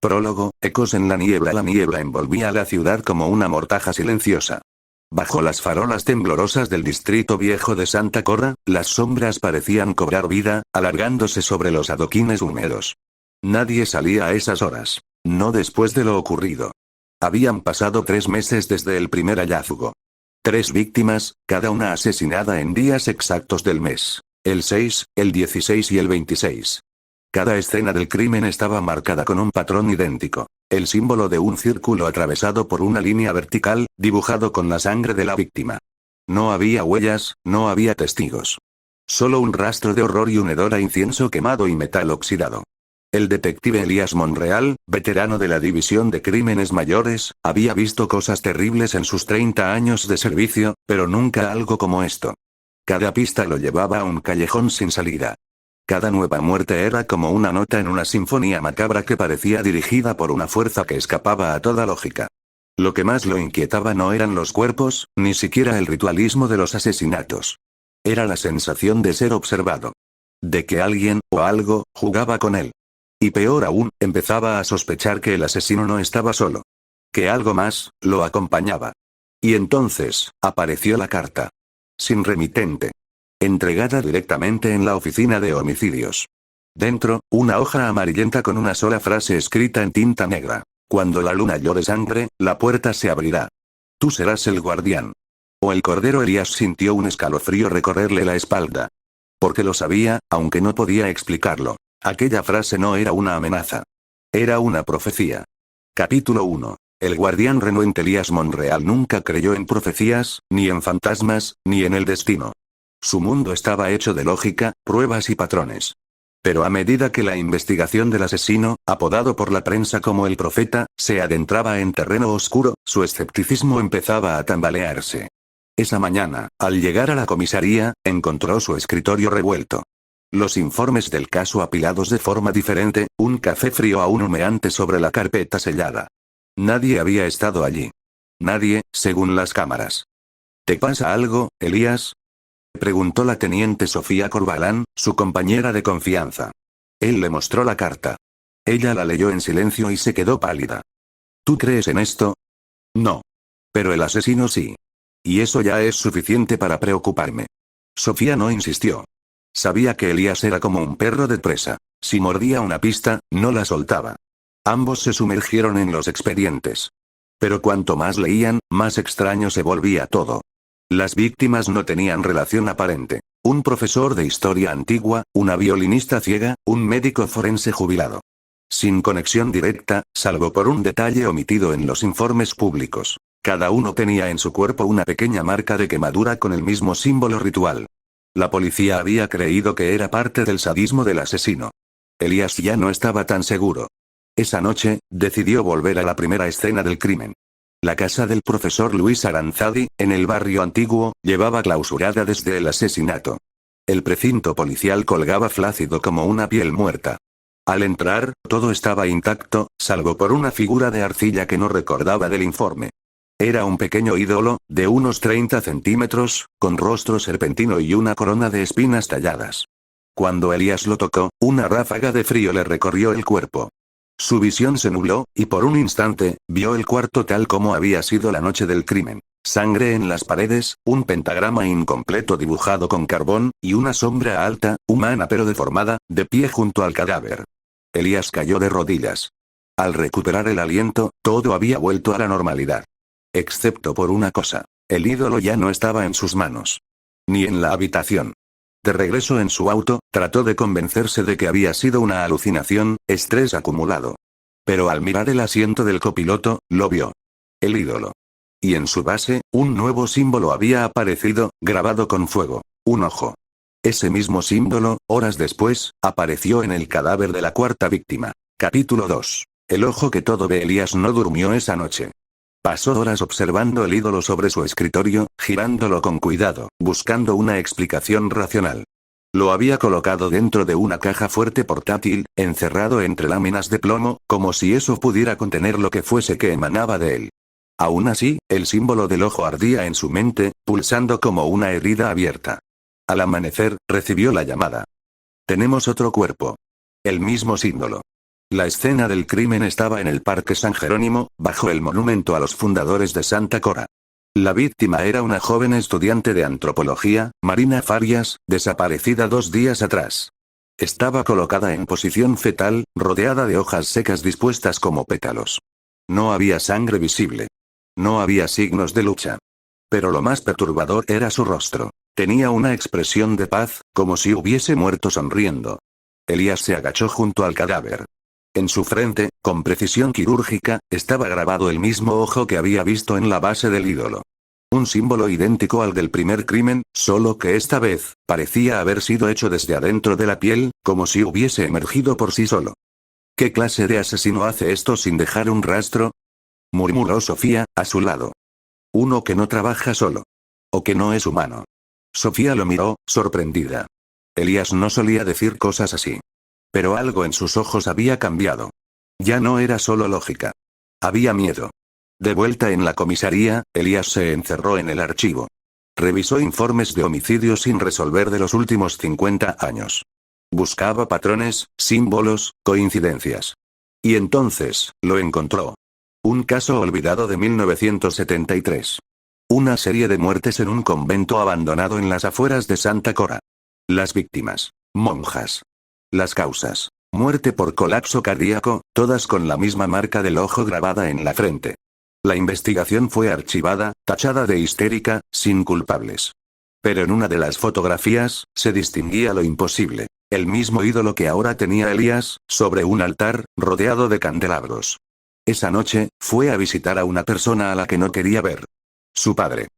Prólogo, ecos en la niebla. La niebla envolvía a la ciudad como una mortaja silenciosa. Bajo las farolas temblorosas del distrito viejo de Santa Corra, las sombras parecían cobrar vida, alargándose sobre los adoquines húmedos. Nadie salía a esas horas. No después de lo ocurrido. Habían pasado 3 meses desde el primer hallazgo. 3 víctimas, cada una asesinada en días exactos del mes. El 6, el 16 y el 26. Cada escena del crimen estaba marcada con un patrón idéntico. El símbolo de un círculo atravesado por una línea vertical, dibujado con la sangre de la víctima. No había huellas, no había testigos. Solo un rastro de horror y un hedor a incienso quemado y metal oxidado. El detective Elías Monreal, veterano de la División de Crímenes Mayores, había visto cosas terribles en sus 30 años de servicio, pero nunca algo como esto. Cada pista lo llevaba a un callejón sin salida. Cada nueva muerte era como una nota en una sinfonía macabra que parecía dirigida por una fuerza que escapaba a toda lógica. Lo que más lo inquietaba no eran los cuerpos, ni siquiera el ritualismo de los asesinatos. Era la sensación de ser observado. De que alguien, o algo, jugaba con él. Y peor aún, empezaba a sospechar que el asesino no estaba solo. Que algo más, lo acompañaba. Y entonces, apareció la carta. Sin remitente. Entregada directamente en la oficina de homicidios. Dentro, una hoja amarillenta con una sola frase escrita en tinta negra. Cuando la luna llore sangre, la puerta se abrirá. Tú serás el guardián. O el cordero. Elías sintió un escalofrío recorrerle la espalda. Porque lo sabía, aunque no podía explicarlo. Aquella frase no era una amenaza. Era una profecía. Capítulo 1. El guardián renuente. Elías Monreal nunca creyó en profecías, ni en fantasmas, ni en el destino. Su mundo estaba hecho de lógica, pruebas y patrones. Pero a medida que la investigación del asesino, apodado por la prensa como el profeta, se adentraba en terreno oscuro, su escepticismo empezaba a tambalearse. Esa mañana, al llegar a la comisaría, encontró su escritorio revuelto. Los informes del caso apilados de forma diferente, un café frío aún humeante sobre la carpeta sellada. Nadie había estado allí. Nadie, según las cámaras. ¿Te pasa algo, Elías?, preguntó la teniente Sofía Corbalán, su compañera de confianza. Él le mostró la carta. Ella la leyó en silencio y se quedó pálida. ¿Tú crees en esto? No. Pero el asesino sí. Y eso ya es suficiente para preocuparme. Sofía no insistió. Sabía que Elías era como un perro de presa. Si mordía una pista, no la soltaba. Ambos se sumergieron en los expedientes. Pero cuanto más leían, más extraño se volvía todo. Las víctimas no tenían relación aparente. Un profesor de historia antigua, una violinista ciega, un médico forense jubilado. Sin conexión directa, salvo por un detalle omitido en los informes públicos. Cada uno tenía en su cuerpo una pequeña marca de quemadura con el mismo símbolo ritual. La policía había creído que era parte del sadismo del asesino. Elías ya no estaba tan seguro. Esa noche, decidió volver a la primera escena del crimen. La casa del profesor Luis Aranzadi, en el barrio antiguo, llevaba clausurada desde el asesinato. El precinto policial colgaba flácido como una piel muerta. Al entrar, todo estaba intacto, salvo por una figura de arcilla que no recordaba del informe. Era un pequeño ídolo, de unos 30 centímetros, con rostro serpentino y una corona de espinas talladas. Cuando Elías lo tocó, una ráfaga de frío le recorrió el cuerpo. Su visión se nubló, y por un instante, vio el cuarto tal como había sido la noche del crimen. Sangre en las paredes, un pentagrama incompleto dibujado con carbón, y una sombra alta, humana pero deformada, de pie junto al cadáver. Elías cayó de rodillas. Al recuperar el aliento, todo había vuelto a la normalidad. Excepto por una cosa. El ídolo ya no estaba en sus manos. Ni en la habitación. De regreso en su auto, trató de convencerse de que había sido una alucinación, estrés acumulado. Pero al mirar el asiento del copiloto, lo vio. El ídolo. Y en su base, un nuevo símbolo había aparecido, grabado con fuego. Un ojo. Ese mismo símbolo, horas después, apareció en el cadáver de la cuarta víctima. Capítulo 2. El ojo que todo ve. Elías no durmió esa noche. Pasó horas observando el ídolo sobre su escritorio, girándolo con cuidado, buscando una explicación racional. Lo había colocado dentro de una caja fuerte portátil, encerrado entre láminas de plomo, como si eso pudiera contener lo que fuese que emanaba de él. Aún así, el símbolo del ojo ardía en su mente, pulsando como una herida abierta. Al amanecer, recibió la llamada. Tenemos otro cuerpo. El mismo símbolo. La escena del crimen estaba en el Parque San Jerónimo, bajo el monumento a los fundadores de Santa Cora. La víctima era una joven estudiante de antropología, Marina Farias, desaparecida 2 días atrás. Estaba colocada en posición fetal, rodeada de hojas secas dispuestas como pétalos. No había sangre visible. No había signos de lucha. Pero lo más perturbador era su rostro. Tenía una expresión de paz, como si hubiese muerto sonriendo. Elías se agachó junto al cadáver. En su frente, con precisión quirúrgica, estaba grabado el mismo ojo que había visto en la base del ídolo. Un símbolo idéntico al del primer crimen, solo que esta vez, parecía haber sido hecho desde adentro de la piel, como si hubiese emergido por sí solo. ¿Qué clase de asesino hace esto sin dejar un rastro?, murmuró Sofía, a su lado. Uno que no trabaja solo. O que no es humano. Sofía lo miró, sorprendida. Elías no solía decir cosas así. Pero algo en sus ojos había cambiado. Ya no era solo lógica. Había miedo. De vuelta en la comisaría, Elías se encerró en el archivo. Revisó informes de homicidios sin resolver de los últimos 50 años. Buscaba patrones, símbolos, coincidencias. Y entonces, lo encontró. Un caso olvidado de 1973. Una serie de muertes en un convento abandonado en las afueras de Santa Cora. Las víctimas. Monjas. Las causas. Muerte por colapso cardíaco, todas con la misma marca del ojo grabada en la frente. La investigación fue archivada, tachada de histérica, sin culpables. Pero en una de las fotografías, se distinguía lo imposible. El mismo ídolo que ahora tenía Elías, sobre un altar, rodeado de candelabros. Esa noche, fue a visitar a una persona a la que no quería ver. Su padre.